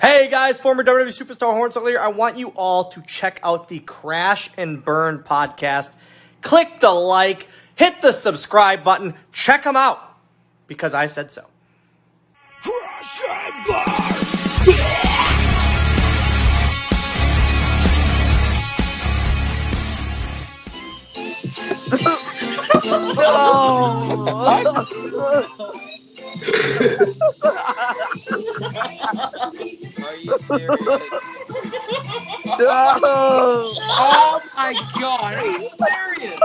Hey guys, former WWE superstar Hornswoggle. I want you all to check out the Crash and Burn podcast. Click the like, hit the subscribe button, check them out, because I said so. Crash and Burn! Are you serious? No! Oh my god, are you serious?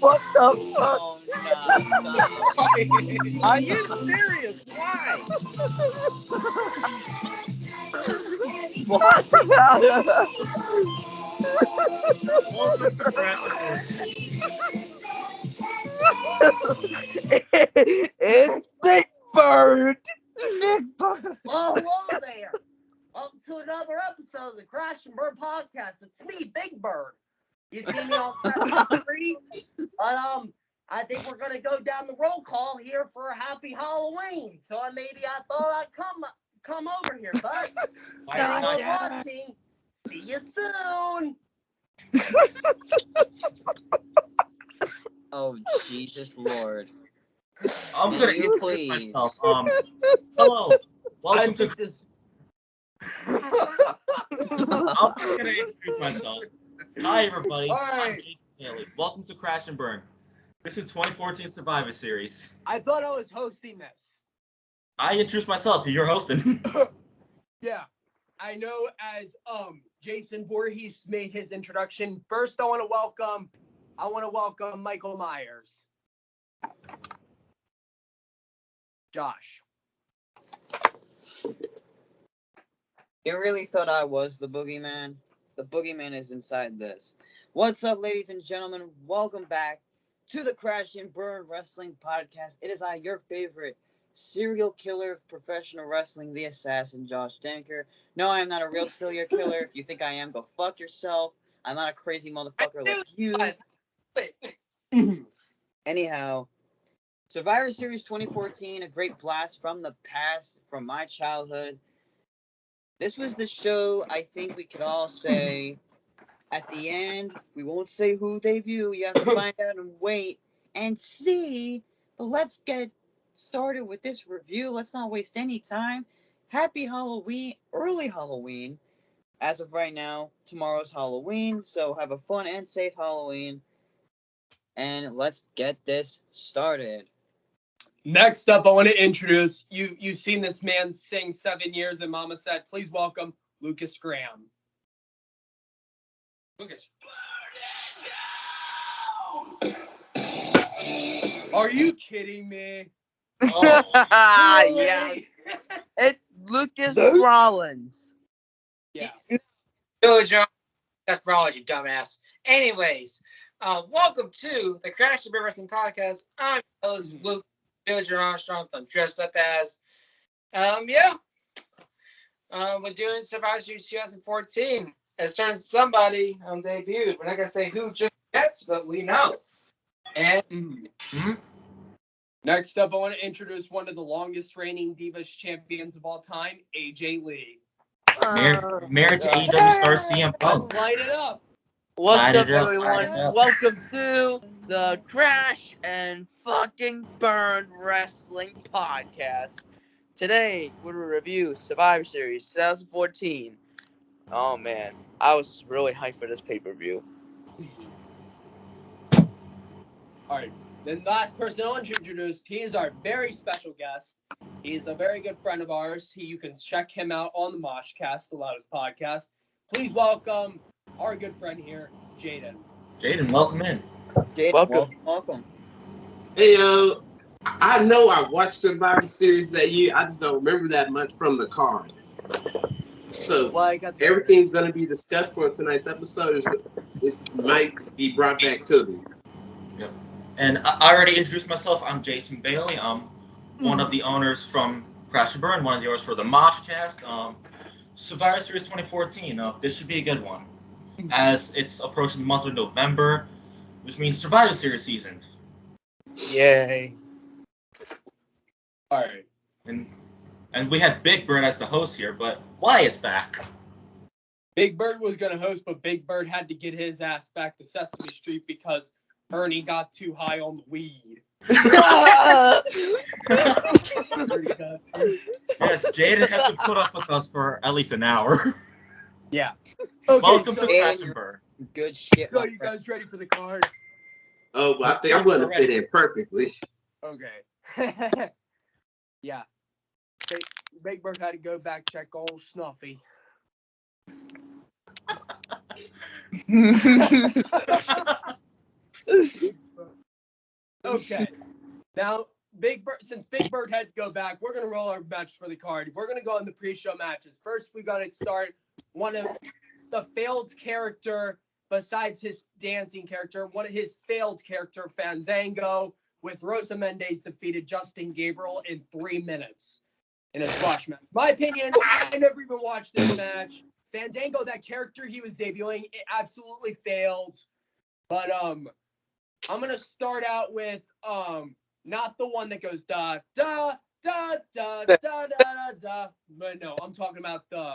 What the fuck? Oh no. Are you serious? Why? What? Welcome to Crash and Burn. It's Big Bird! Big Bird! Well, hello there. Welcome to another episode of the Crash and Burn podcast. It's me, Big Bird. You see me on Sesame Street? But I think we're gonna go down the roll call here for a happy Halloween. So I thought I'd come over here, but thanks for watching. See you soon. Oh Jesus Lord. I'm Can gonna you introduce please? myself. Hello. Welcome to. I'm just gonna introduce myself. Hi everybody. I'm Jason Bailey. Welcome to Crash and Burn. This is 2014 Survivor Series. I thought I was hosting this. I introduced myself. You're hosting. Yeah. I know as Jason Voorhees made his introduction. First I want to welcome Michael Myers. Josh. You really thought I was the boogeyman? The boogeyman is inside this. What's up, ladies and gentlemen? Welcome back to the Crash and Burn Wrestling Podcast. It is I, your favorite serial killer of professional wrestling, the assassin, Josh Denker. No, I am not a real serial killer. If you think I am, go fuck yourself. I'm not a crazy motherfucker like you. Anyhow, Survivor Series 2014, a great blast from the past, from my childhood. This was the show I think we could all say, at the end, we won't say who debuted, you have to find out and wait and see. But let's get started with this review. Let's not waste any time. Happy Halloween, early Halloween. As of right now, tomorrow's Halloween, so have a fun and safe Halloween. And let's get this started. Next up, I want to introduce you've seen this man sing 7 years and Mama Said. Please welcome Lucas Graham. Lucas. Are you kidding me? Oh, Yeah. It's Lucas Rollins. Yeah. Billy John, technology, dumbass. Anyways, welcome to the Crash and Burn Wrestling Podcast. I'm your host, Luke, Billy John Armstrong. I'm dressed up as, we're doing Survivor Series 2014. A certain somebody debuted. We're not gonna say who just yet, but we know. And Next up, I want to introduce one of the longest reigning Divas champions of all time, AJ Lee. married to AEW star CM Punk. Let's light it up. What's Light up, it up, everyone? light it up. Welcome to the Crash and fucking Burn Wrestling Podcast. Today, we're going to review Survivor Series 2014. Oh, man. I was really hyped for this pay-per-view. All right. The last person I'll introduce, he is our very special guest. He's a very good friend of ours. You can check him out on the Moshcast, the loudest podcast. Please welcome our good friend here, Jaden. Jaden, welcome in. Jaden, welcome. Hey, I know I watched Survivor Series that year. I just don't remember that much from the card. So everything's going to be discussed for tonight's episode. It might be brought back to me. Yep. And I already introduced myself. I'm Jason Bailey. I'm one of the owners from Crash and Burn, one of the owners for the Moshcast. Survivor Series 2014. This should be a good one, as it's approaching the month of November, which means Survivor Series season. Yay. All right. And we had Big Bird as the host here, but Wyatt's back. Big Bird was going to host, but Big Bird had to get his ass back to Sesame Street because Ernie got too high on the weed. Yes, Jaden has to put up with us for at least an hour. Yeah. Okay, Welcome so to Crash and Burn. Good shit. So you guys ready for the card? Oh, well, I think I'm going to fit in perfectly. Okay. Yeah. Big Bird had to go back check old Snuffy. Okay. Now, since Big Bird had to go back, we're going to roll our match for the card. We're going to go on the pre-show matches. First, we got to start one of the failed character, besides his dancing character, one of his failed character, Fandango, with Rosa Mendez defeated Justin Gabriel in 3 minutes in a squash match. My opinion, I never even watched this match. Fandango, that character he was debuting, it absolutely failed. But I'm gonna start out with not the one that goes da da da da da da da da. But no, I'm talking about the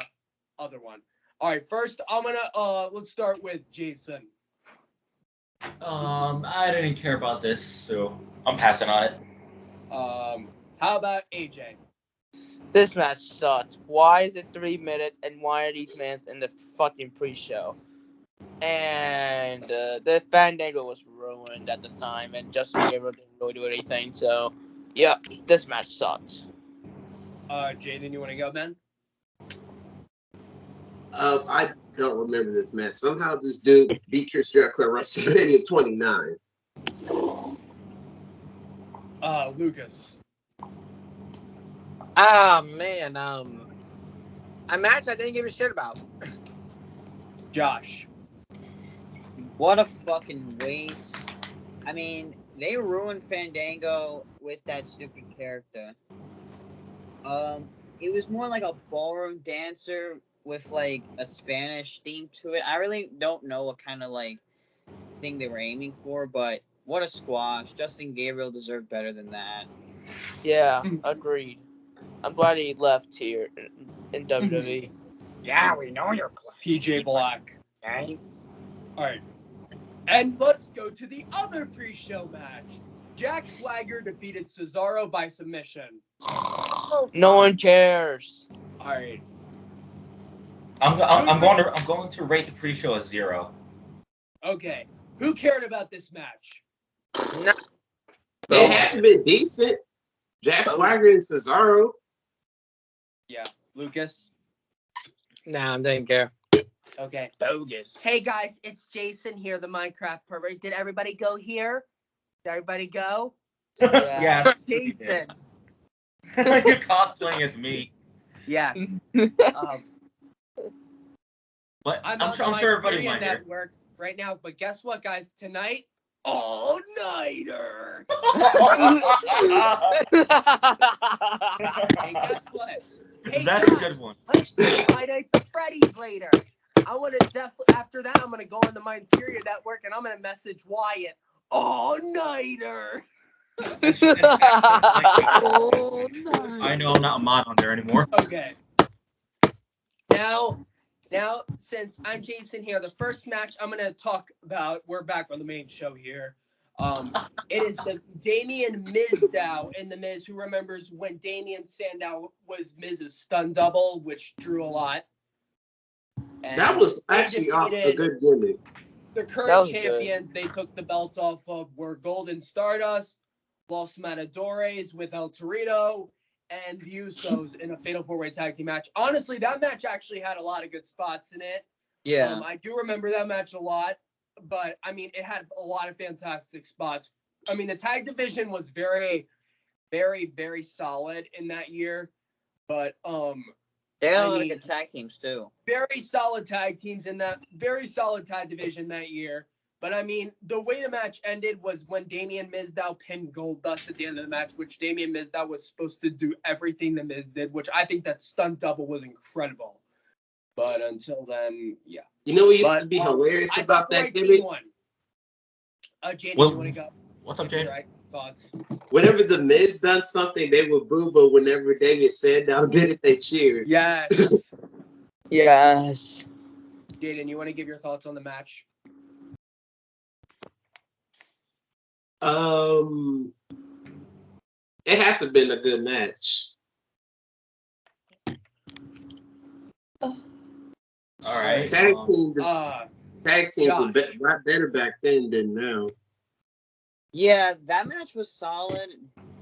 other one. All right, first I'm gonna let's start with Jason. I didn't care about this, so I'm passing on it. How about AJ? This match sucks. Why is it 3 minutes and why are these men in the fucking pre-show? And the Fandango was ruined at the time and Justin Gabriel didn't really do anything. So, yeah, this match sucked. Jaden, you want to go, man? I don't remember this match. Somehow this dude beat Chris Jericho at WrestleMania 29. Lucas. Oh man, a match I didn't give a shit about. Josh. What a fucking waste. I mean, they ruined Fandango with that stupid character. It was more like a ballroom dancer with like a Spanish theme to it. I really don't know what kind of like thing they were aiming for, but what a squash. Justin Gabriel deserved better than that. Yeah, agreed. I'm glad he left here in WWE. Yeah, we know you're close. PJ Black. Okay. All right. And let's go to the other pre-show match. Jack Swagger defeated Cesaro by submission. No one cares. All right. I'm going to rate the pre-show as 0. Okay. Who cared about this match? No. It has been decent. Jack Swagger and Cesaro. Yeah. Lucas? Nah, I didn't care. Okay. Bogus. Hey guys, it's Jason here, the Minecraft pervert. Did everybody go here? Did everybody go? Yeah. Yes. Jason. You're cosplaying as me. Yes. But I'm I'm sure everybody Criterion might hear. Network right now, but guess what, guys? Tonight, all-nighter. Hey, guess what? Hey, That's a guys, good one. Let's do Five Nights at Freddy's later. I want to definitely, after that, I'm going to go on the Criterion Network and I'm going to message Wyatt. All-nighter. I know I'm not a mod on there anymore. Okay. Now, since I'm Jason here, the first match I'm going to talk about, we're back on the main show here. It is the Damien Mizdow and The Miz, who remembers when Damien Sandow was Miz's stun double, which drew a lot. And That was they actually also a defeated good gimmick. The current champions they took the belts off of were Golden Stardust, Los Matadores with El Torito, and the Usos in a Fatal 4-Way Tag Team match. Honestly, that match actually had a lot of good spots in it. Yeah. I do remember that match a lot, but, I mean, it had a lot of fantastic spots. I mean, the tag division was very, very, very solid in that year, but, they had a lot of good tag teams, too. very solid tag teams in that, very solid tag division that year. But, I mean, the way the match ended was when Damien Mizdow pinned Goldust at the end of the match, which Damien Mizdow was supposed to do everything the Miz did, which I think that stunt double was incredible. But until then, yeah. You know what used to be hilarious about that gimmick? Jaden, Well, you want to go? What's up, Jay? Right. thoughts. Whenever the Miz done something, they would boo, but whenever David Sandow did it, they cheered. Yes. Yes. Jaden, you want to give your thoughts on the match? It has to have been a good match. All right. Tag teams were a lot better back then than now. Yeah, that match was solid.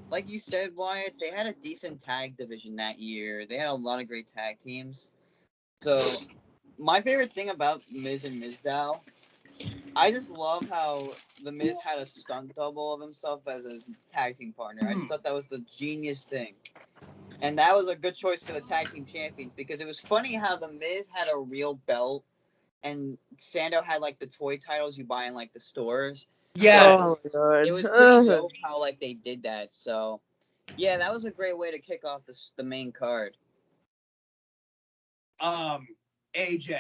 Like you said, Wyatt, they had a decent tag division that year. They had a lot of great tag teams. So, my favorite thing about Miz and Mizdow, I just love how the Miz had a stunt double of himself as his tag team partner. I just thought that was the genius thing. And that was a good choice for the tag team champions because it was funny how the Miz had a real belt and Sandow had like the toy titles you buy in like the stores. Yes. Oh, It was pretty dope how like they did that. So yeah, that was a great way to kick off the main card. AJ.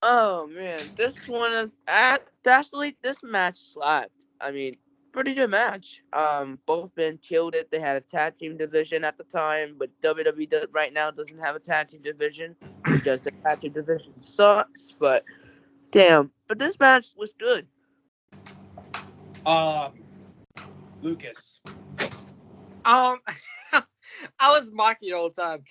Oh man, this one is actually this match slapped. I mean, pretty good match. Both men killed it. They had a tag team division at the time, but WWE right now doesn't have a tag team division because the tag team division sucks. But damn, but this match was good. Lucas. I was mocking the whole time.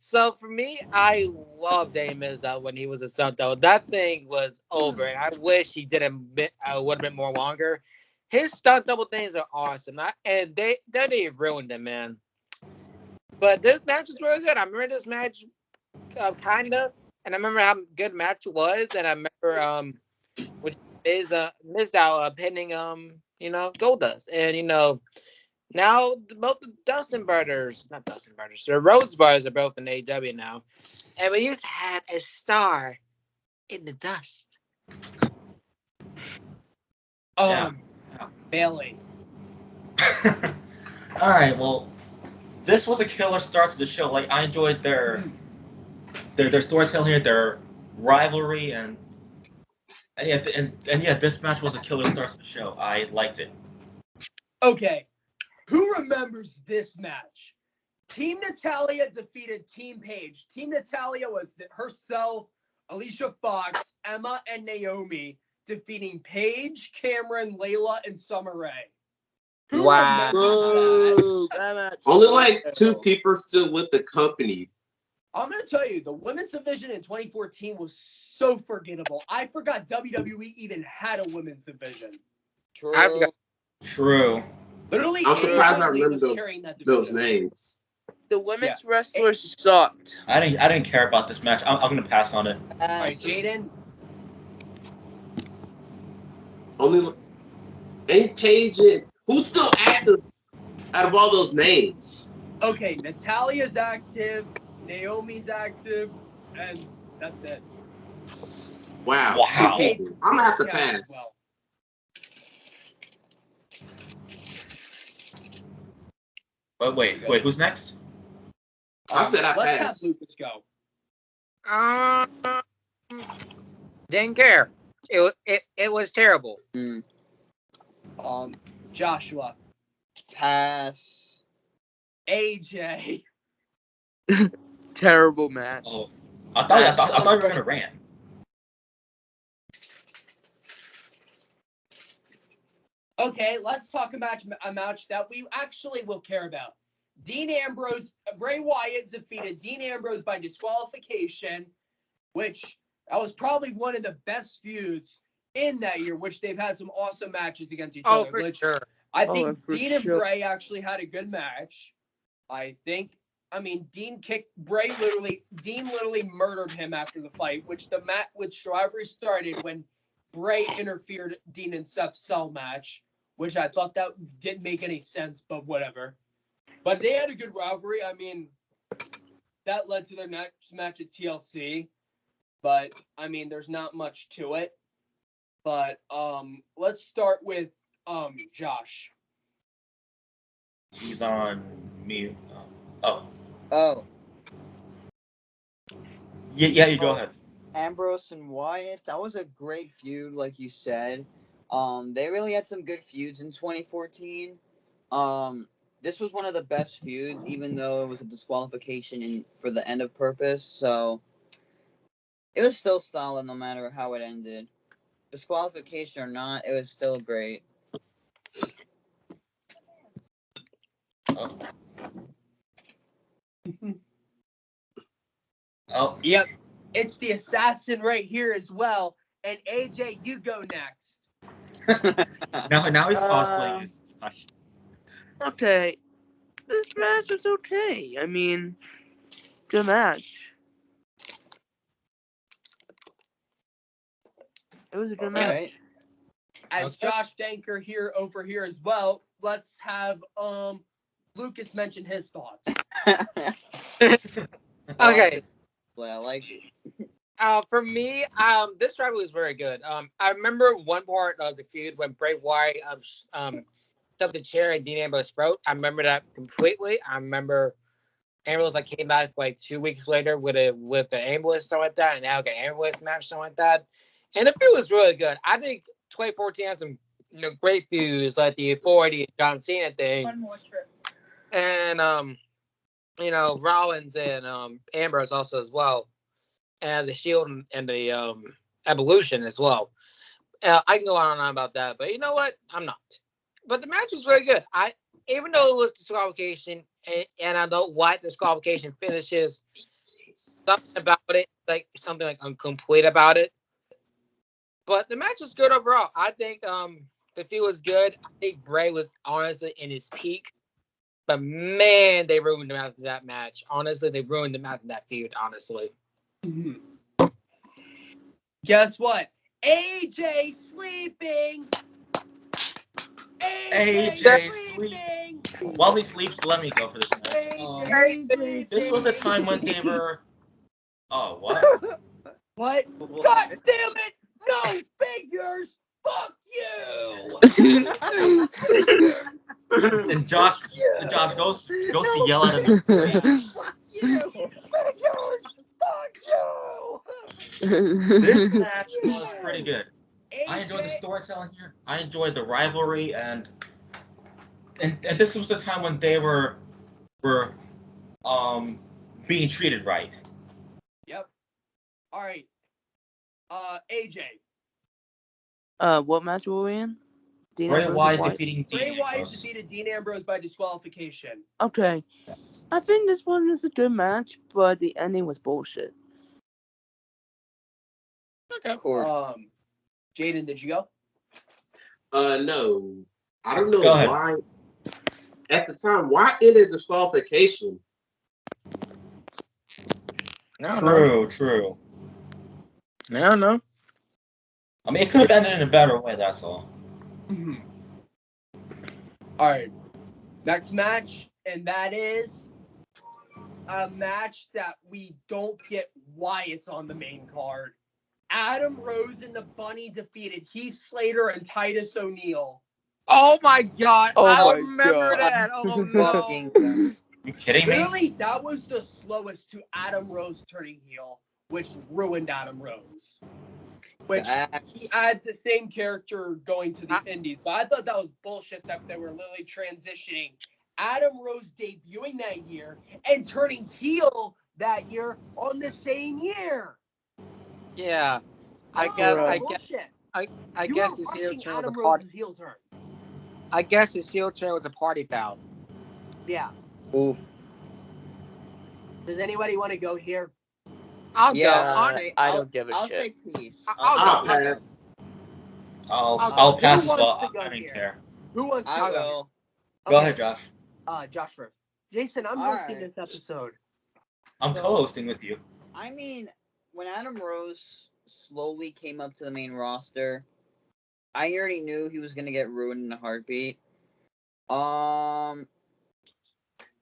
So for me, I loved Miz when he was a stunt double. That thing was over, and I wish he didn't would have been more longer. His stunt double things are awesome, and they ruined him, man. But this match was really good. I remember this match, kind of, and I remember how good the match was, and I remember with Mizdow pinning Goldust, and now both the the Rose Brothers are both in AEW now, and we used to have a star in the dust. Bailey. All right. Well, this was a killer start to the show. Like I enjoyed their storytelling here, their rivalry, and this match was a killer start to the show. I liked it. Okay. Who remembers this match? Team Natalya defeated Team Paige. Team Natalya was herself, Alicia Fox, Emma, and Naomi, defeating Paige, Cameron, Layla, and Summer Rae. Who remembers that? Only like 2 people still with the company. I'm going to tell you, the women's division in 2014 was so forgettable. I forgot WWE even had a women's division. True. I forgot. True. Literally, I'm surprised I remember remember those names. The women's wrestlers sucked. I didn't care about this match. I'm gonna pass on it. All right, Jaden. Ain't Paige and who's still active out of all those names? Okay, Natalya's active, Naomi's active, and that's it. Wow. I'm gonna have to pass. But wait, who's next? I said I Let's passed. have Lucas go. Didn't care. It was terrible. Joshua. Pass. AJ. Terrible match. Oh, I thought you were gonna rant. Okay, let's talk about a match that we actually will care about. Dean Ambrose, Bray Wyatt defeated Dean Ambrose by disqualification, which that was probably one of the best feuds in that year, which they've had some awesome matches against each other. For sure. I think Dean and Bray actually had a good match. Dean kicked Bray Dean literally murdered him after the fight, which the rivalry started when Bray interfered Dean and Seth's cell match, which I thought that didn't make any sense, but whatever. But they had a good rivalry. I mean, that led to their next match at TLC. But, I mean, there's not much to it. But let's start with Josh. He's on mute. Oh. Yeah, you go ahead. Ambrose and Wyatt, that was a great feud, like you said. They really had some good feuds in 2014. This was one of the best feuds, even though it was a disqualification for the end of Purpose. So it was still solid, no matter how it ended. Disqualification or not, it was still great. Oh. Oh. Yep. It's the assassin right here as well. And AJ, you go next. now he's cosplaying his costume. Okay. This match was okay. I mean, good match. It was a good match. Right. As Josh Danker here over here as well, let's have Lucas mention his thoughts. Okay. Well, I like it. For me, this rivalry was very good. I remember one part of the feud when Bray Wyatt stuffed the chair and Dean Ambrose throat. I remember that completely. I remember Ambrose came back 2 weeks later with the ambulance, something like that, and now got an ambulance match, something like that. And the feud was really good. I think 2014 had some great feuds like the Authority John Cena thing. One more trip. And Rollins and Ambrose also as well. And the Shield and the Evolution as well. I can go on and on about that, but you know what? I'm not. But the match was very good. Even though it was disqualification, and I don't like disqualification finishes, something about it, something incomplete about it. But the match was good overall. I think the feud was good. I think Bray was honestly in his peak. But man, they ruined him after that match. Honestly, they ruined him after that feud, honestly. Mm-hmm. Guess what? AJ sleeping. AJ sleeping. While he sleeps, let me go for this match. This was the time when they were. Oh, what? What? God damn it! No figures! Fuck you! And Josh goes to yell at him. Fuck you! Figures! Fuck you! This match was pretty good. I enjoyed the storytelling here. I enjoyed the rivalry, and this was the time when they were being treated right. Yep. All right. AJ. What match were we in? Bray Wyatt defeating Dean Bray Wyatt Ambrose. defeated Dean Ambrose by disqualification. Okay. I think this one was a good match, but the ending was bullshit. Okay. Cool. Jaden, did you go? No. I don't know why. At the time, why ended disqualification? True. No. I mean, it could have ended in a better way, that's all. Mm-hmm. All right. Next match, and that is a match that we don't get why it's on the main card. Adam Rose and the Bunny defeated Heath Slater and Titus O'Neil. Oh my god! Oh I my remember God. that. Oh no! You kidding me? Literally, that was the slowest to Adam Rose turning heel, which ruined Adam Rose. Which he had the same character going to the Indies, but I thought that was bullshit that they were literally transitioning Adam Rose debuting that year and turning heel that year on the same year. Yeah, I guess his heel turn was a party. Heel turn. I guess his heel turn was a party foul. Yeah. Oof. Does anybody want to go here? I'll go. I don't give a shit. I'll say peace. I'll pass. I'll pass as Who well. wants to go I don't here? care. Who wants to I go? will. Go ahead, Josh. Josh first. Jason, I'm hosting this episode. I'm co-hosting with you. I mean, when Adam Rose slowly came up to the main roster, I already knew he was gonna get ruined in a heartbeat.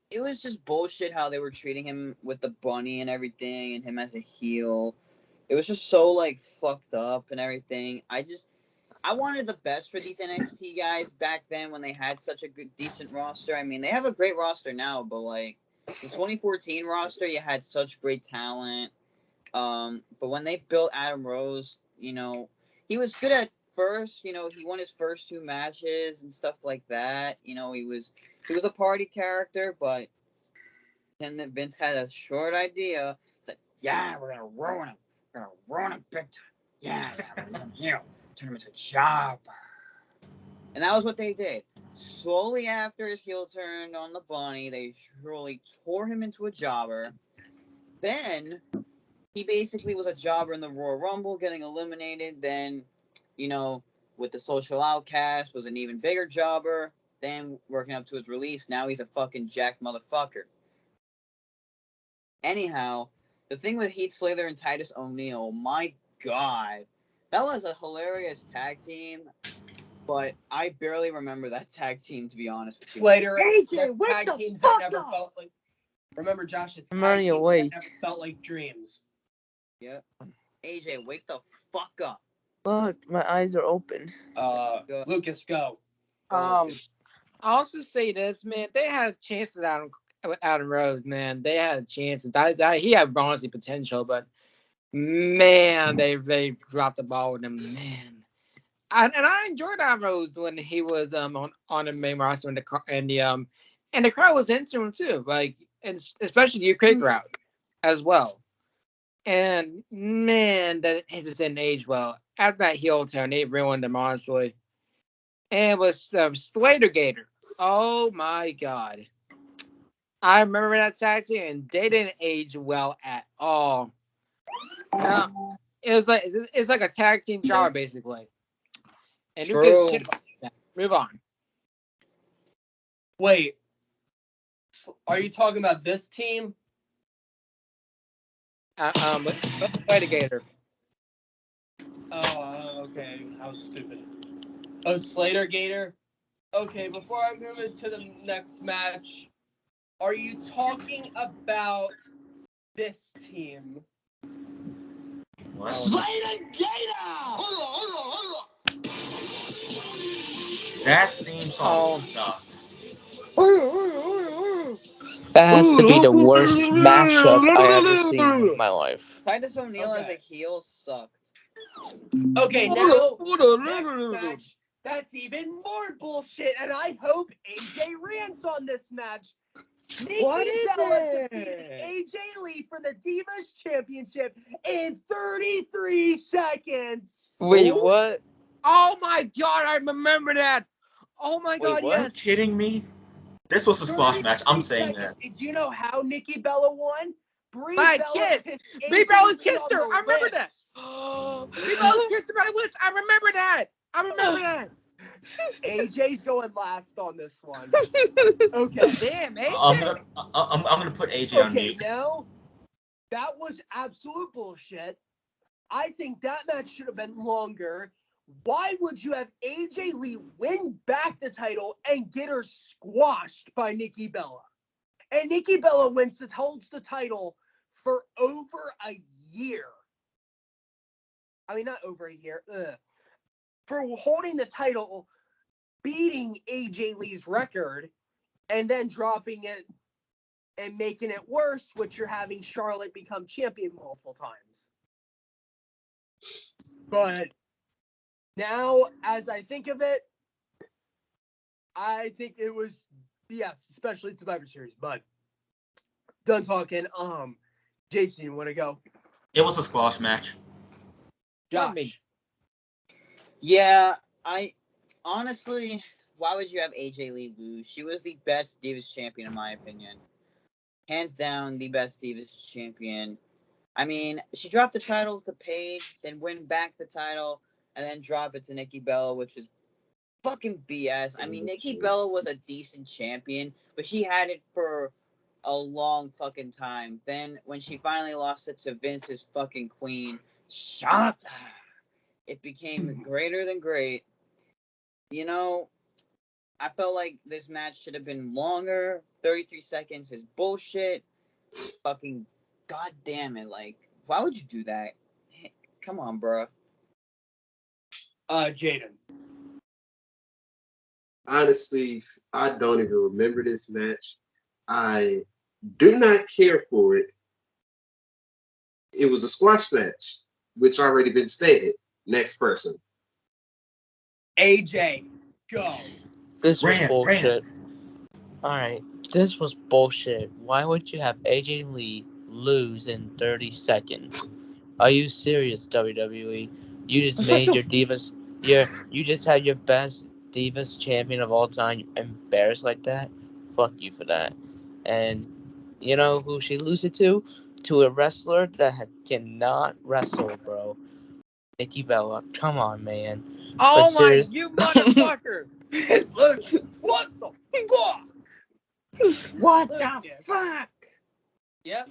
It was just bullshit how they were treating him with the bunny and everything, and him as a heel. It was just so fucked up and everything. I wanted the best for these NXT guys back then when they had such a good, decent roster. I mean, they have a great roster now, but the 2014 roster, you had such great talent. But when they built Adam Rose, he was good at first, he won his first 2 matches and stuff like that. He was a party character, but then Vince had a short idea. It's like, yeah, we're gonna ruin him. We're gonna ruin him big time. Yeah, we're gonna turn him into a jobber. And that was what they did. Slowly after his heel turn on the Bunny, they surely tore him into a jobber. Then he basically was a jobber in the Royal Rumble, getting eliminated. Then, with the Social Outcast, was an even bigger jobber. Then working up to his release, now he's a fucking jacked motherfucker. Anyhow, the thing with Heath Slater and Titus O'Neil, my God, that was a hilarious tag team. But I barely remember that tag team, to be honest with you. Slater, AJ, wake tag the teams fuck that never up! felt like. Remember, Josh, it's I'm tag already teams awake. that never felt like dreams. Yep. AJ, wake the fuck up. Look, my eyes are open. Go. Lucas, go. I'll also say this, man. They had chances with Adam Rose, man. They had chances. He had honestly potential, but man, they dropped the ball with him, man. And I enjoyed Adam Rose when he was on the main roster and the crowd was into him too, like, and especially the UK crowd as well. And man, that it just didn't age well. After that heel turn, they ruined him, honestly. And it was Slater Gator. Oh my God. I remember that tag team, and they didn't age well at all. It's like a tag team job, basically. And who gives shit about that? Move on. Wait. Are you talking about this team? Slater Gator. Oh, okay. I was stupid. Oh, Slater Gator? Okay, before I move into the next match, are you talking about this team? What? Slater Gator! That theme song sucks. That has to be the worst mashup I ever seen in my life. Titus O'Neil as Okay. a heel sucked. Okay, now, next match, that's even more bullshit, and I hope AJ rants on this match. Nikki What is Bella it? defeated AJ Lee for the Divas Championship in 33 seconds. Wait, Who? what? Oh my God, I remember that. Oh my God, what? Are you yes. kidding me? This was a squash match. I'm 33 saying seconds. that. Do you know how Nikki Bella won? Brie By a Bella kiss. kissed Brie AJ Bella Lee kissed on her. the I remember that. lips. Brie Bella kissed her by the lips. I remember that. AJ's going last on this one. Okay. Damn, I'm AJ. gonna put AJ on Okay, mute. now that was absolute bullshit. I think that match should have been longer. Why would you have AJ Lee win back the title and get her squashed by Nikki Bella? And Nikki Bella holds the title for over a year. I mean, not over a year. For holding the title, beating AJ Lee's record, and then dropping it and making it worse, which you're having Charlotte become champion multiple times. But now, as I think of it, I think it was, yes, especially Survivor Series. But done talking. Jason, you want to go? It was a squash match. Josh. Yeah, honestly, why would you have AJ Lee lose? She was the best Divas champion in my opinion. Hands down, the best Divas champion. I mean, she dropped the title to Paige, then win back the title, and then drop it to Nikki Bella, which is fucking BS. I mean, Nikki Bella was a decent champion, but she had it for a long fucking time. Then, when she finally lost it to Vince's fucking queen, shut up. It became greater than great. I felt like this match should have been longer. 33 seconds is bullshit. Fucking goddamn it. Like, why would you do that? Hey, come on, bro. Jaden. Honestly, I don't even remember this match. I do not care for it. It was a squash match, which already been stated. Next person. AJ, go. This was Rant. bullshit. Alright, this was bullshit. Why would you have AJ Lee lose in 30 seconds? Are you serious, WWE? You just made your Divas... You just had your best Divas champion of all time embarrassed like that? Fuck you for that. And you know who she lose it to? To a wrestler that cannot wrestle, bro. Nikki Bella. Come on, man. Oh But my, serious... you motherfucker! Look, what the fuck? What Look, the yes. fuck? Yep.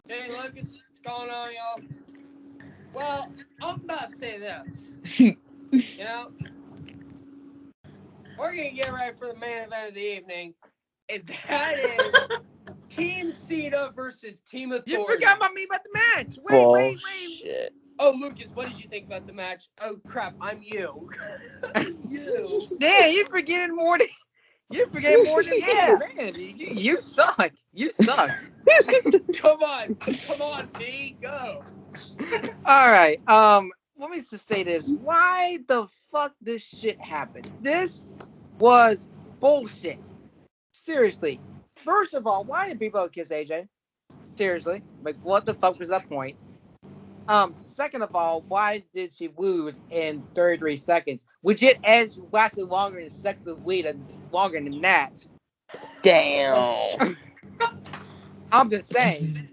Hey, Lucas, what's going on, y'all? Well, I'm about to say this. You know, we're going to get right for the main event of the evening, and that is Team Cena versus Team Authority. You forgot about me about the match. Wait. Bullshit. Oh, Lucas, what did you think about the match? Oh, crap, I'm you. You. Damn, you forgetting more than me, man. You suck. You suck. Come on, B, go. All right. Let me just say this. Why the fuck this shit happened? This was bullshit. Seriously. First of all, why did people kiss AJ? Seriously. Like, what the fuck was that point? Second of all, why did she lose in 33 seconds? Legit Edge lasted longer than Sex with Weed and longer than that. Damn. I'm just saying.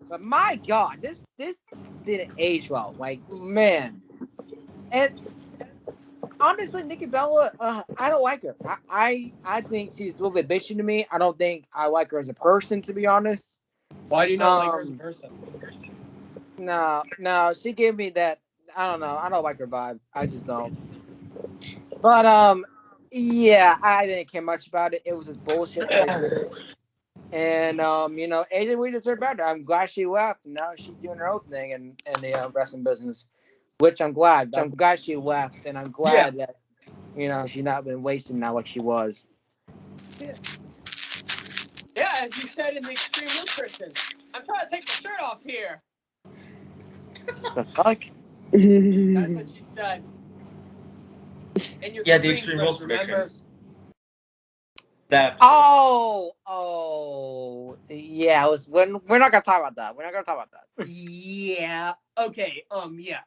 But my God, this didn't age well. Like, man. And honestly, Nikki Bella, I don't like her. I think she's a little bit bitchy to me. I don't think I like her as a person, to be honest. Why do you not like her as a person? No, she gave me that. I don't know. I don't like her vibe. I just don't. But yeah, I didn't care much about it. It was just bullshit. And AJ we deserve better. I'm glad she left. Now she's doing her own thing in the wrestling business, which I'm glad. I'm glad she left, and I'm glad that she's not been wasting now like she was. Yeah, as you said in the Extreme Nutrition, I'm trying to take my shirt off here. The fuck? That's what you said. And Yeah, the Extreme Rules predictions. That. Oh, yeah. We're not gonna talk about that. Yeah. Okay. Yeah.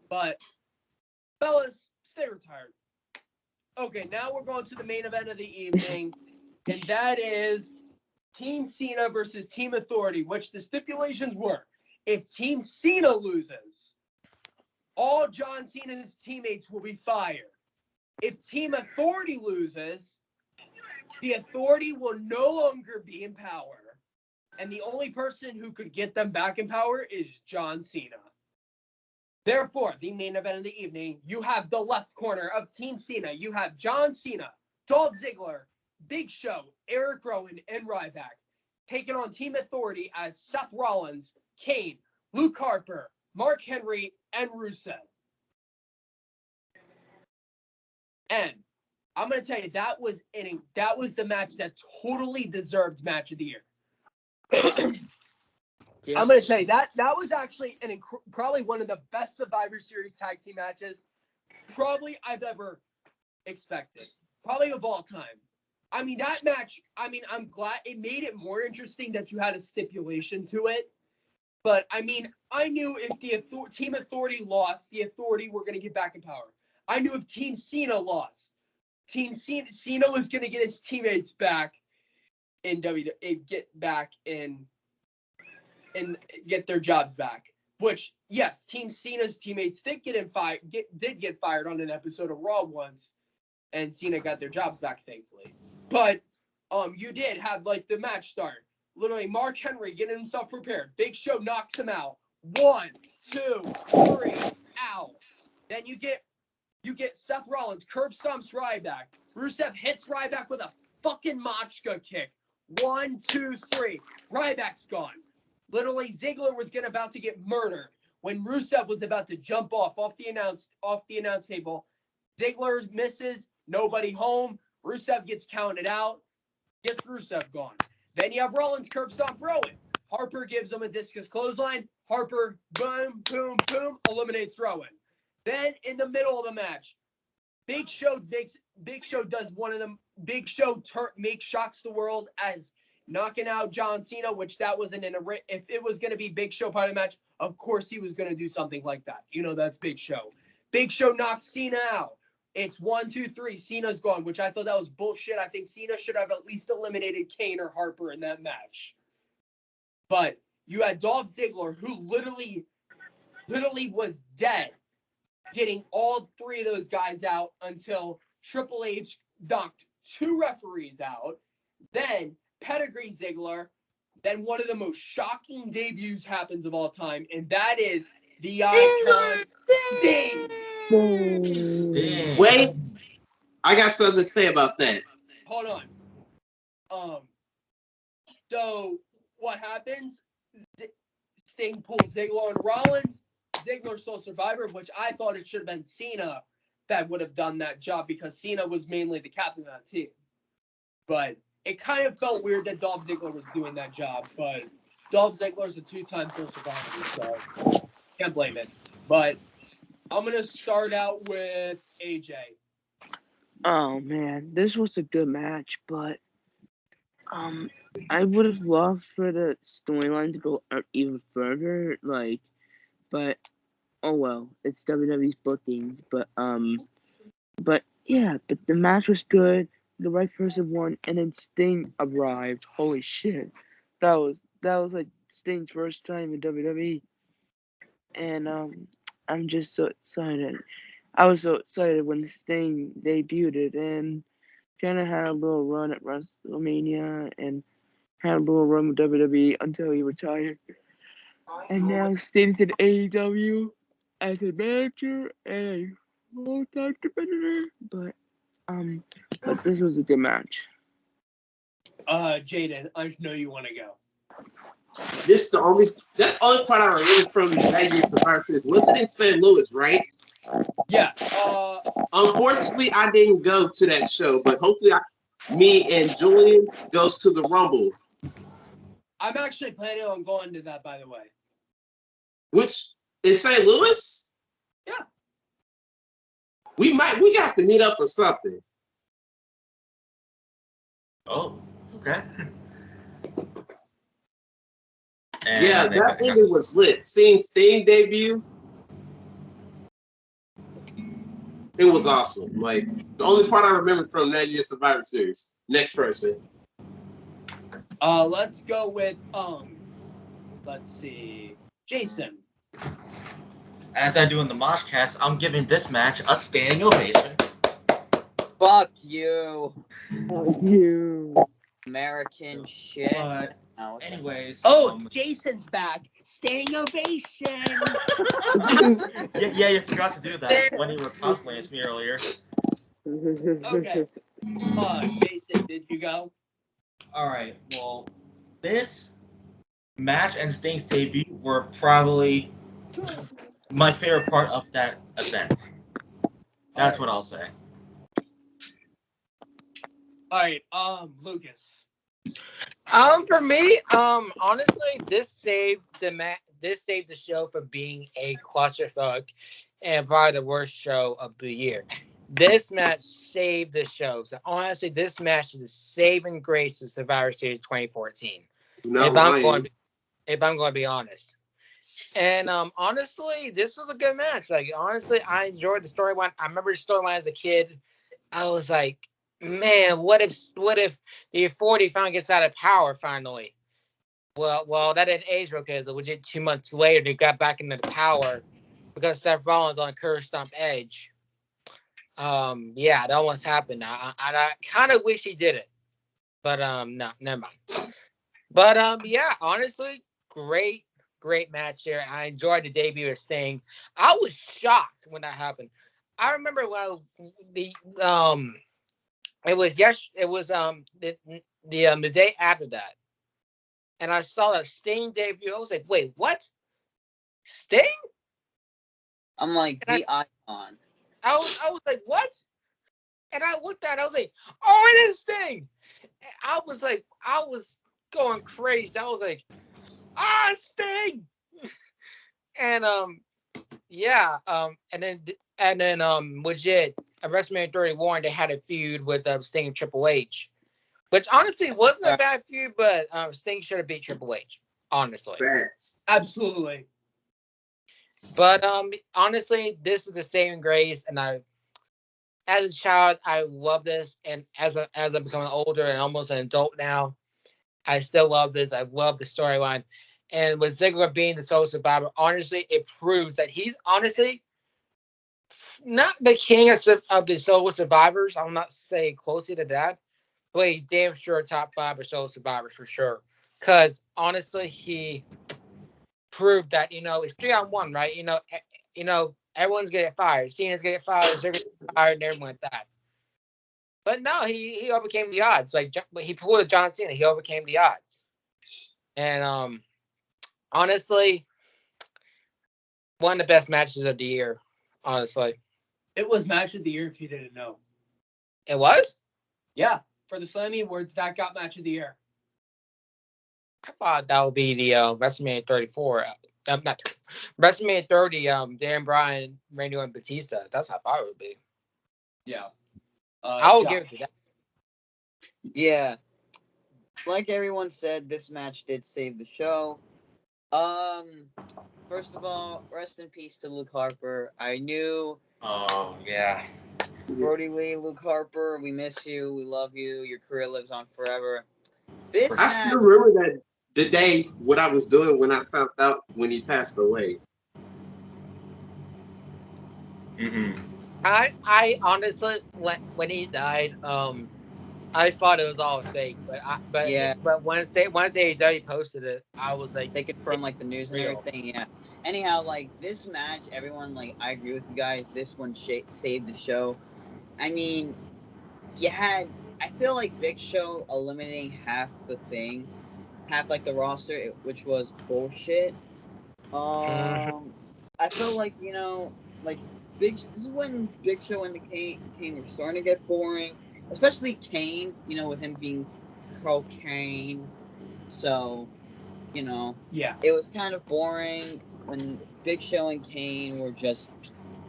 But fellas, stay retired. Okay, now we're going to the main event of the evening, and that is Team Cena versus Team Authority, which the stipulations were: if Team Cena loses, all John Cena's teammates will be fired. If Team Authority loses, the Authority will no longer be in power, and the only person who could get them back in power is John Cena. Therefore, the main event of the evening, you have the left corner of Team Cena. You have John Cena, Dolph Ziggler, Big Show, Eric Rowan, and Ryback, taking on Team Authority as Seth Rollins, Kane, Luke Harper, Mark Henry, and Rusev. And I'm going to tell you, that was the match that totally deserved match of the year. I'm going to say that was actually probably one of the best Survivor Series tag team matches probably I've ever expected. Probably of all time. I mean, that match, I'm glad it made it more interesting that you had a stipulation to it. But, I mean, I knew if the Team Authority lost, the Authority were going to get back in power. I knew if Team Cena lost, Team Cena was going to get his teammates back in and get their jobs back. Which, yes, Team Cena's teammates did get fired on an episode of Raw once, and Cena got their jobs back, thankfully. But you did have the match start. Literally, Mark Henry getting himself prepared. Big Show knocks him out. 1, 2, 3, ow. Then you get Seth Rollins curb stomps Ryback. Rusev hits Ryback with a fucking Machka kick. 1, 2, 3. Ryback's gone. Literally, Ziggler was about to get murdered when Rusev was about to jump off the announce table. Ziggler misses, nobody home. Rusev gets counted out, gets Rusev gone. Then you have Rollins curb stomp Rowan. Harper gives him a discus clothesline. Harper, boom, boom, boom, eliminates Rowan. Then in the middle of the match, Big Show does one of them. Big Show shocks the world as knocking out John Cena, which that wasn't in a ring. If it was going to be Big Show part of the match, of course he was going to do something like that. You know, that's Big Show. Big Show knocks Cena out. It's 1, 2, 3. Cena's gone, which I thought that was bullshit. I think Cena should have at least eliminated Kane or Harper in that match. But you had Dolph Ziggler, who literally was dead, getting all 3 of those guys out until Triple H knocked 2 referees out. Then Pedigree Ziggler. Then one of the most shocking debuts happens of all time, and that is the icon Sting. Wait, I got something to say about that. Hold on. So what happens? Sting pulls Ziggler and Rollins. Ziggler stole Survivor, which I thought it should have been Cena that would have done that job because Cena was mainly the captain of that team. But it kind of felt weird that Dolph Ziggler was doing that job. But Dolph Ziggler's a 2-time Soul Survivor, so can't blame it. But I'm going to start out with AJ. Oh man, this was a good match, but I would have loved for the storyline to go out even further, but oh well, it's WWE's bookings, but yeah, but the match was good, the right person won, and then Sting arrived. Holy shit, that was like Sting's first time in WWE, and I'm just so excited. I was so excited when Sting debuted and kind of had a little run at WrestleMania and had a little run with WWE until he retired. And now Sting's in AEW as a manager and a full-time competitor. But this was a good match. Jaden, I know you want to go. That's the only part I remember from that year's Survivor Series. Was it in St. Louis, right? Yeah. Unfortunately, I didn't go to that show, but hopefully me and Julian goes to the Rumble. I'm actually planning on going to that, by the way. Which, in St. Louis? Yeah. We got to meet up or something. Oh, okay. Yeah, that thing was lit. Seeing Sting debut, it was awesome. Like, the only part I remember from that year's Survivor Series. Next person. Let's go with, let's see, Jason. As I do in the Moshcast, I'm giving this match a standing ovation. Fuck you. Fuck you. American shit. But anyways. Jason's back. Standing ovation. yeah, you forgot to do that when you were complimenting me earlier. Okay. Jason, did you go? Alright, well, this match and Sting's debut were probably my favorite part of that event. That's what I'll say. Alright, Lucas. For me, honestly, this saved the show from being a clusterfuck and probably the worst show of the year. This match saved the show. So honestly, this match is the saving grace of Survivor Series 2014. If I'm going to be honest. And honestly, this was a good match. Like honestly, I enjoyed the storyline. I remember the storyline as a kid. I was like, man, what if the 40 finally gets out of power finally? Well, that didn't age well because it was 2 months later they got back into the power because Seth Rollins on Curse Stomp Edge. Yeah, that almost happened. I kind of wish he did it, but no, never mind. But yeah, honestly, great match here. I enjoyed the debut of Sting. I was shocked when that happened. I remember the day after that, and I saw that Sting debut. I was like, wait, what? Sting? I'm like, and the icon. I was like, what? And I looked at it, I was like, oh, it is Sting. And I was going crazy. I was like, Sting. And Yeah. And then legit at WrestleMania 31 they had a feud with Sting and Triple H, which honestly wasn't a bad feud, but Sting should have beat Triple H. Honestly. Facts. Absolutely. But honestly, this is the saving grace, and as a child, I love this, and as I'm becoming older and almost an adult now, I still love this. I love the storyline, and with Ziggler being the sole survivor, honestly, it proves that he's honestly not the king of the solo survivors. I'll not say closely to that, but he's damn sure top 5 of solo survivors for sure. Because honestly, he proved that it's 3-on-1, right? Everyone's gonna get fired. Cena's gonna get fired. Ziggler's gonna get fired, and everyone like that. But no, he overcame the odds. But he pulled a John Cena. He overcame the odds. And honestly, one of the best matches of the year. Honestly, it was match of the year. If you didn't know, it was. Yeah, for the Slammy Awards, that got match of the year. I thought that would be the WrestleMania 34. Not WrestleMania 30. Dan Bryan, Randy Orton, Batista. That's how I thought it would be. Yeah. I will give it to that. Yeah. Like everyone said, this match did save the show. First of all, rest in peace to Luke Harper. I knew. Oh, yeah. Brody Lee, Luke Harper, we miss you. We love you. Your career lives on forever. I still remember that the day what I was doing when I found out when he passed away. Mm-hmm. I honestly, when he died, I thought it was all fake, but once AEW posted it, I was like, they confirmed like the news and everything. Yeah. Anyhow, like this match, everyone I agree with you guys. This one saved the show. I mean, I feel like Big Show eliminating half the the roster, which was bullshit. I felt like this is when Big Show and the Kane were starting to get boring. Especially Kane, with him being cocaine. So, yeah, it was kind of boring when Big Show and Kane were just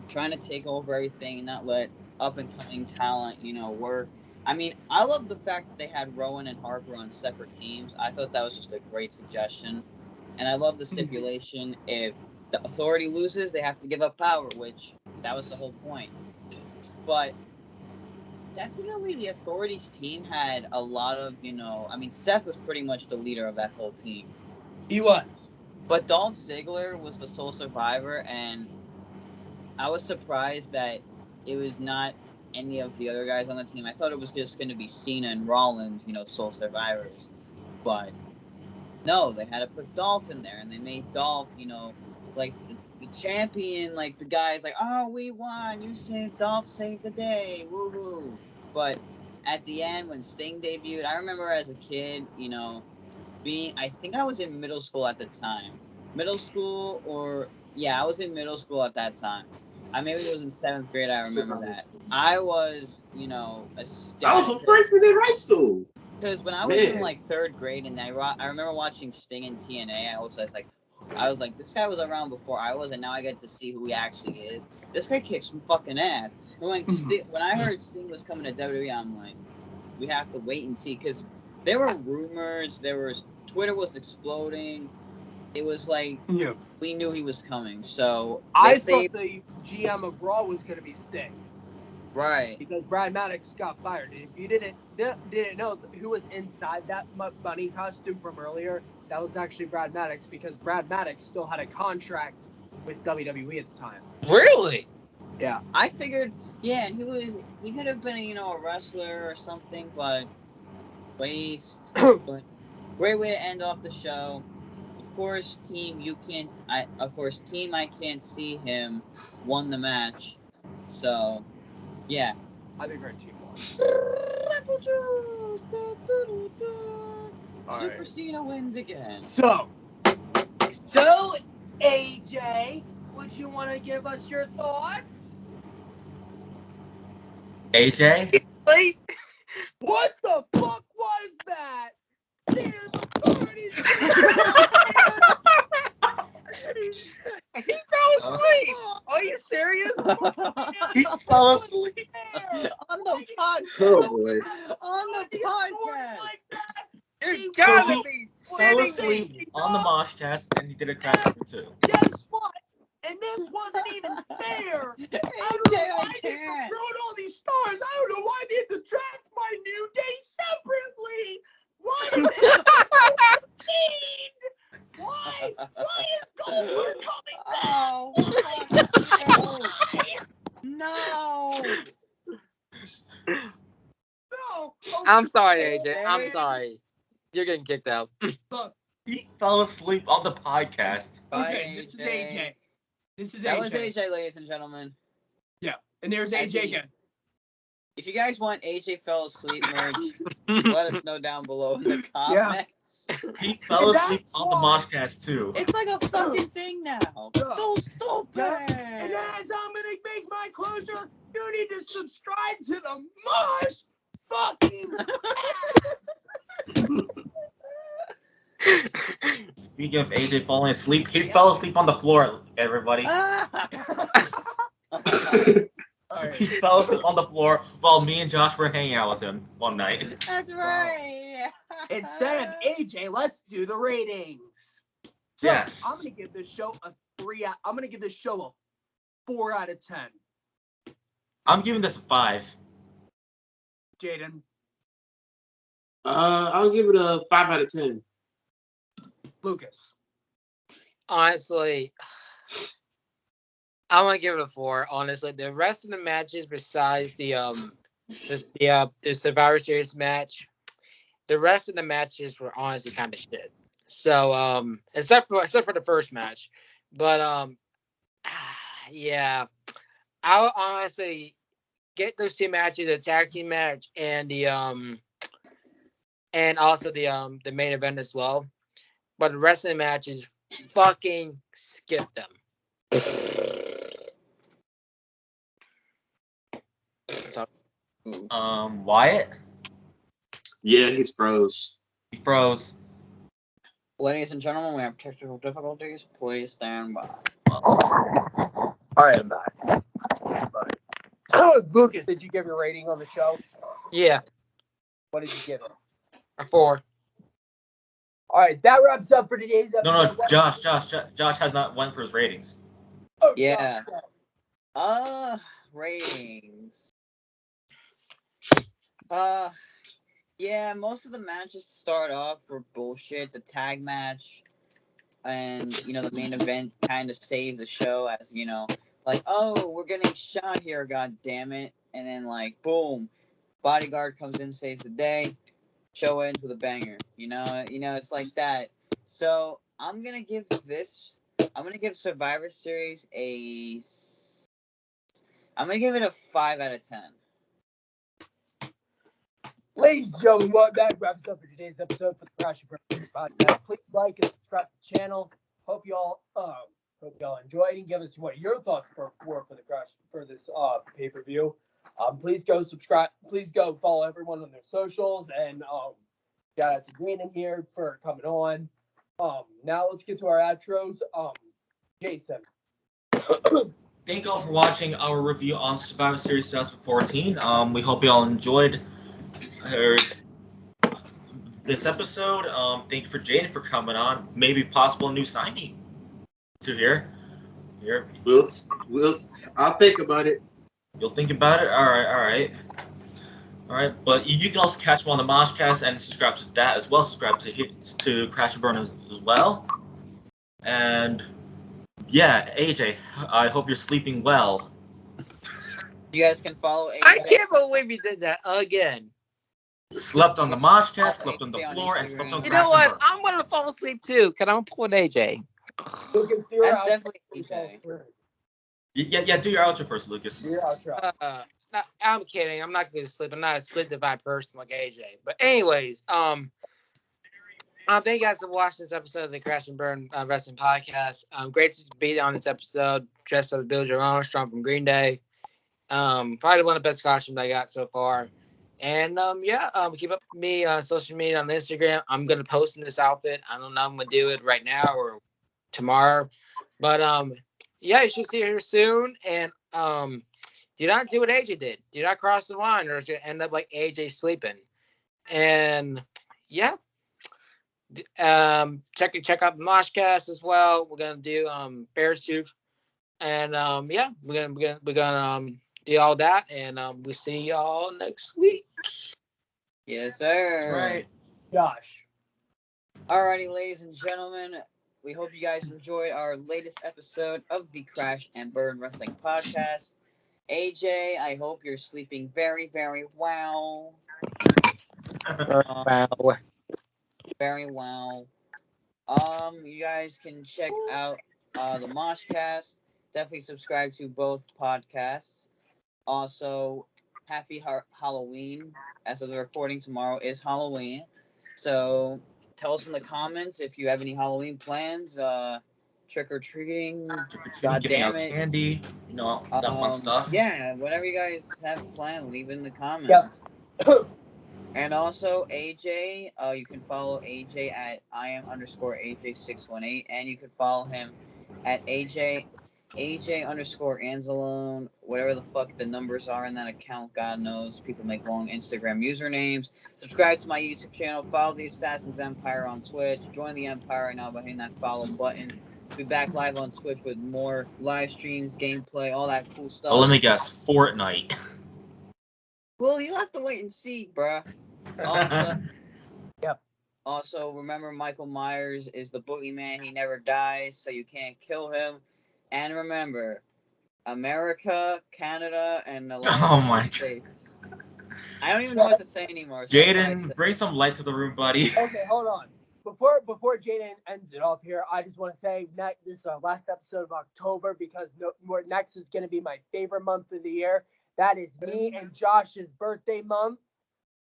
trying to take over everything and not let up-and-coming talent, work. I mean, I love the fact that they had Rowan and Harper on separate teams. I thought that was just a great suggestion. And I love the stipulation, if the Authority loses, they have to give up power, which that was the whole point. But definitely the Authority's team had a lot of, Seth was pretty much the leader of that whole team. He was. But Dolph Ziggler was the sole survivor, and I was surprised that it was not any of the other guys on the team. I thought it was just going to be Cena and Rollins, sole survivors. But no, they had to put Dolph in there, and they made Dolph, the champion, the guys oh, we won, you saved Dolph, saved the day, woo-hoo. But at the end, when Sting debuted, I remember as a kid, I think I was in middle school at the time. I was in middle school at that time. Maybe it was in 7th grade, I remember that. I was, ecstatic. I was a freshman in high school. Because when I was in 3rd grade, and I remember watching Sting in TNA, I was like, this guy was around before I was, and now I get to see who he actually is. This guy kicks some fucking ass. And when I heard Sting was coming to WWE, I'm like, we have to wait and see, because there were rumors, Twitter was exploding. It was we knew he was coming. So I thought the GM of Raw was going to be Sting. Right. Because Brad Maddox got fired. And if you didn't know who was inside that bunny costume from earlier, that was actually Brad Maddox, because Brad Maddox still had a contract with WWE at the time. Really? Yeah. I figured, and he could have been a wrestler or something, but waste. But great way to end off the show. Of course, team I can't see him won the match. So, yeah. I think our team won. Super Cena wins again. So AJ, would you want to give us your thoughts? AJ? What the fuck was that? He fell asleep. He fell asleep. On the podcast. Oh boy. On the podcast. You So gotta he be fell kidding asleep me. on the Moshcast, and he did a crash number 2. Guess what? And this wasn't even fair. AJ, I can't. Throwing all these stars. I don't know why they had to draft my New Day separately. Why is it Why? Why is Goldberg coming back? Oh, no. No. I'm sorry, AJ. I'm sorry. You're getting kicked out. Look, He fell asleep on the podcast. Bye, okay, this is AJ. This is That AJ. was AJ, ladies and gentlemen. And there's As AJ he- again. If you guys want AJ fell asleep merch, let us know down below in the comments. He fell And asleep that's on the why- Moshcast too. It's like a fucking thing now. Yeah. So stupid. And as I'm gonna make my closure, you need to subscribe to the Mosh fucking Speaking of AJ falling asleep, he fell asleep on the floor, everybody. Alright. He fell asleep on the floor while me and Josh were hanging out with him one night. That's right. Instead of AJ, let's do the ratings. So, Yes. I'm gonna give this show a 3 out. I'm gonna give this show a 4 out of 10. I'm giving this a 5. Jaden, I'll give it a 5 out of 10. Lucas. Honestly, I'm gonna give it a 4. Honestly, the rest of the matches besides the Survivor Series match, the rest of the matches were honestly kind of shit. So except for the first match, but yeah, I would honestly get those 2 matches, the tag team match and the and also the main event as well. But the rest of the matches, fucking skip them. So, Wyatt? Yeah, he's froze. He froze. Ladies and gentlemen, we have technical difficulties. Please stand by. Alright, I'm back. Lucas, did you give your rating on the show? yeah, What did you give it? a 4. Alright, that wraps up for today's episode. No, Josh has not went for his ratings. Oh, Yeah. God. Ratings. Yeah, most of the matches to start off were bullshit. The tag match and, the main event kind of saved the show as, like, oh, we're getting shot here, god damn it. And then, like, boom, bodyguard comes in, saves the day, show ends with a banger. It's like that. So, I'm going to give Survivor Series I'm going to give it a 5 out of 10. Ladies and gentlemen, that wraps up for today's episode for the Crash and Burn podcast. Please like and subscribe to the channel. Hope y'all enjoyed and give us what your thoughts were for this pay-per-view. Please go subscribe. Please go follow everyone on their socials, and shout out to Green in here for coming on. Now let's get to our outros. Jason. Thank you all for watching our review on Survivor Series 2014. We hope you all enjoyed this episode. Thank you for Jaden for coming on. Maybe possible new signing to here. I'll think about it. You'll think about it? All right. But you can also catch me on the Moshcast and subscribe to that as well. Subscribe to Crash and Burn as well. And yeah, AJ, I hope you're sleeping well. You guys can follow AJ. I can't believe you did that again. Slept on the Moshcast, slept on the floor, and slept on You Crash know what? and Burn. I'm gonna fall asleep too. Can I pull an AJ? Lucas, do your That's outro. definitely AJ. Yeah, do your outro first, Lucas. Do your outro. No, I'm kidding. I'm not going to sleep. I'm not a sleep-deprived person like AJ. But anyways, thank you guys for watching this episode of the Crash and Burn Wrestling Podcast. Great to be on this episode. Dressed up as Bill Jerome, strong from Green Day. Probably one of the best costumes I got so far. And keep up with me on social media on Instagram. I'm going to post in this outfit. I don't know if I'm going to do it right now or tomorrow. But you should see it here soon. And do not do what AJ did. Do not cross the line, or it's gonna end up like AJ sleeping. And yeah, check out the Moshcast as well. We're gonna do Bear's Tooth, and yeah, we're gonna do all that, and we'll see y'all next week. Yes, sir. Right. Josh. Alrighty, ladies and gentlemen, we hope you guys enjoyed our latest episode of the Crash and Burn Wrestling Podcast. AJ, I hope you're sleeping very, very well. Wow. Very well. You guys can check out the Moshcast. Definitely subscribe to both podcasts. Also, happy Halloween. As of the recording, tomorrow is Halloween. So tell us in the comments if you have any Halloween plans. Trick-or-treating. God Giving damn out it. candy, that fun stuff. Yeah, whatever you guys have planned, leave it in the comments. Yep. And also, AJ, you can follow AJ at IAM_AJ618, and you can follow him at AJ_Anzalone, whatever the fuck the numbers are in that account, God knows. People make long Instagram usernames. Subscribe to my YouTube channel, follow the Assassin's Empire on Twitch, join the Empire right now by hitting that follow button. Be back live on Twitch with more live streams, gameplay, all that cool stuff. Well, let me guess, Fortnite. Well, you'll have to wait and see, bruh. Also, Yep. Also, remember Michael Myers is the boogeyman. He never dies, so you can't kill him. And remember, America, Canada, and the United States. I don't even know what to say anymore. So Jaden, bring some light to the room, buddy. Okay, hold on. Before Jaden ends it off here, I just want to say this is our last episode of October because next is going to be my favorite month of the year. That is me and Josh's birthday month.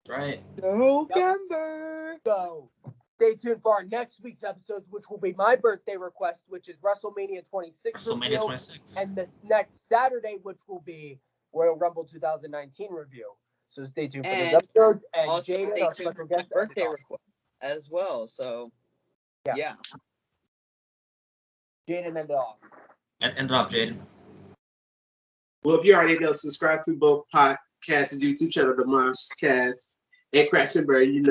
Right. November. So stay tuned for our next week's episodes, which will be my birthday request, which is WrestleMania 26 WrestleMania review, 26. and this next Saturday, which will be Royal Rumble 2019 review. So stay tuned for those episodes. And Also, Jaden, our special guest, birthday request as well. So yeah. Jaden, end it off. End it off, Jaden. Well, if you already know, subscribe to both podcasts' YouTube channel, the Moshcast and Crash and Burn.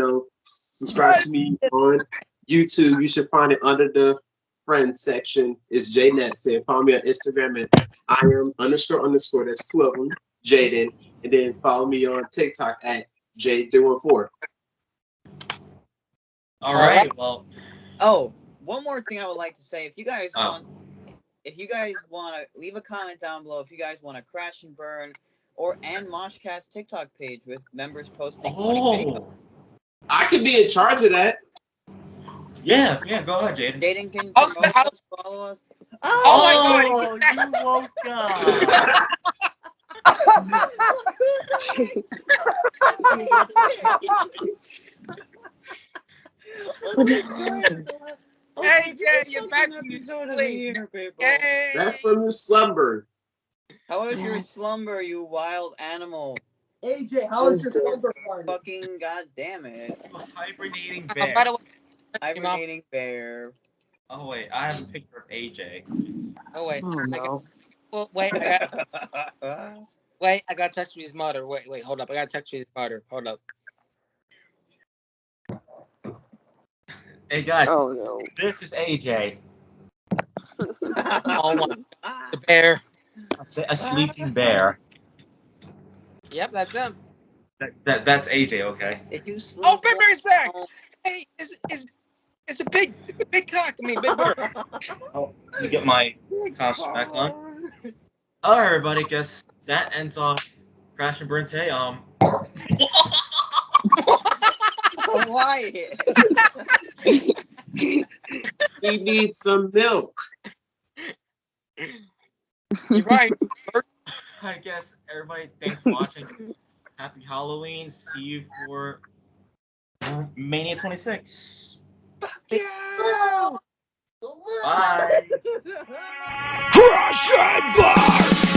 Subscribe to me on YouTube. You should find it under the friends section. It's Jaden said. Follow me on Instagram at IAM__. That's 2 of them, Jaden. And then follow me on TikTok at J314. All right. Well. Oh, one more thing I would like to say. If you guys want to leave a comment down below, if you guys want to Crash and Burn and Moshcast TikTok page with members posting funny videos. I could be in charge of that. Yeah, go ahead, Jaden. Jaden can follow us. Oh, you woke up. Hey, Jay, you're back from your sleep. Hey. Back from your slumber. How was your slumber, you wild animal? AJ, how was your slumber party? Fucking goddamn it. Hibernating bear. By the way, Hibernating bear. Oh, wait. I have a picture of AJ. oh wait. Oh, no. Wait, I got to text his mother. Wait, hold up. I got to text his mother. Hold up. Hey, guys. Oh, no. This is AJ. Oh, my. The bear. A sleeping bear. Yep, that's him. That's AJ, okay? Did you sleep? Oh, Big Bear's back. Hey, it's a big cock. I mean, big bird. Oh, let me get my costume back on. All right, everybody. Guess that ends off Crash and Burn today. Wyatt. He needs some milk. You're right. I guess everybody, thanks for watching. Happy Halloween. See you for Mania 26. Yeah. Bye. Crash and Burn!